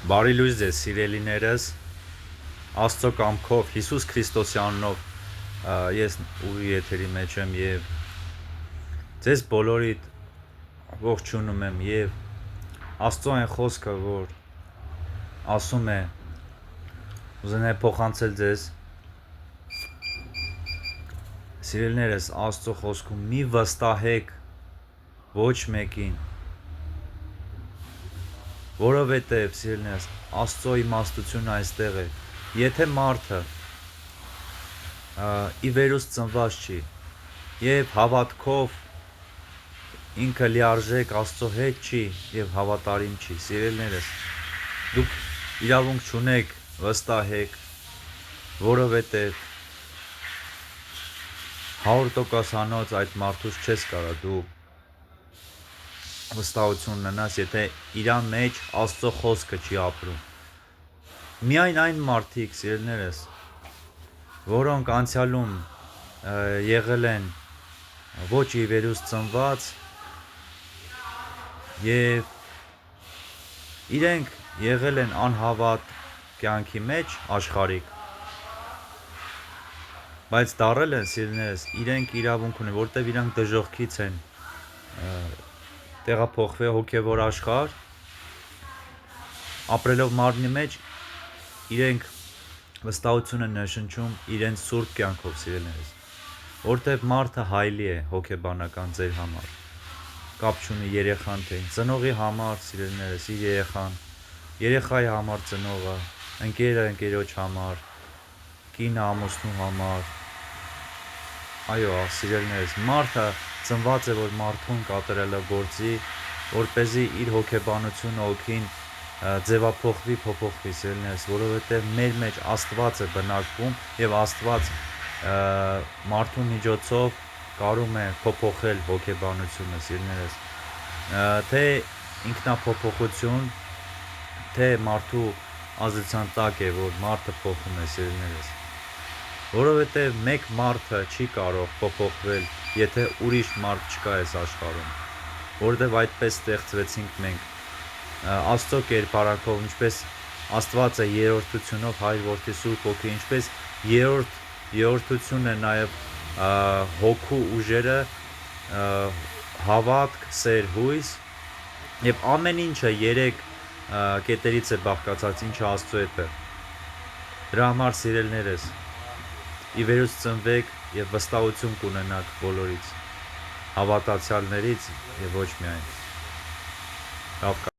Բարի լույս ձեզ սիրելիներս, Աստծո կամքով, Հիսուս Քրիստոսի անունով ես ուղի եթերի մեջ եմ և ձեզ բոլորիդ ողջունում եմ և Աստծո այն խոսքը, որ ասում է, ուզենայի փոխանցել ձեզ, սիրելիներս, Աստծո խոսքում մի վստահեք ոչ մեկին, որովհետև, սիրելիներս, Աստծո իմաստությունը այստեղ է, եթե մարդը ի վերուս ծնված չի և հավատքով ինքը լիարժեք Աստծո հետ չի և հավատարիմ չի, սիրելիներս, դուք իրավունք չունեք վստահեք, որովհետև 100%-անոց այդ մարդուց չես կարող դու վստահություն ունենաս, եթե իր մեջ Աստծո խոսքը չի ապրում։ Միայն այն մարդիկ, սիրելիներս, որոնք անցյալում եղել են ոչ ի վերուս ծնված և իրենք եղել են անհավատ կյանքի մեջ աշխարհիկ, բայց դառել են, սիրելիներս, իրենք իրավունք ունեն, որտև իրանք դժոխքից են տեղափոխվել հոգևոր աշխարհ, ապրելով մարմնի մեջ, իրենք վստահություն են ներշնչում իրենց սուրբ կյանքով, սիրելիներս, որտև մարդը հայլի է հոգեբանական ձեր համար, կապ չունի երեխան թե ծնողի համար, սիրելիներս, իր երեխան, երեխայի համար ծնողը, ընկերը ընկերոջ համար, կինը ամուսնու համար, այո, սիրելիներս, մարդը ծնված է, որ մարդուն կատարելը գործի, որպեսզի իր հոգեբանությունը հոգին ձևափոխվի, փոփոխվի, սիրելիներս, որովհետև մեր մեջ Աստված է բնակվում և Աստված մարդու միջոցով կարող է փոփոխել հոգեբանությունը, սիրելիներս, թե ինքնափոփոխություն, թե մարդու ազդեցության տակ է, որ մարդը փոխում է, սիրելիներս, որովհետև մեկ մարդը չի կարող փոփոխվել, եթե ուրիշ մարդ չկա այս աշխարհում, որովհետև այդպես ստեղծվեցինք մենք, Աստծո կերպարանքով, ինչպես Աստված է երրորդությունով, Հայր, Որդի, Սուրբ Հոգի, ինչպես երրորդությունն է նաև հոգու ուժերը, հավատք, սեր, հույս, և ամեն ինչը երեք կետերից է բաղկացած, ինչը Աստծո հետ է, դրա համար, սիրելիներս, ի վերուս ծնվեք և վստահություն կունենաք բոլորից, հավատացյալներից և ոչ միայն։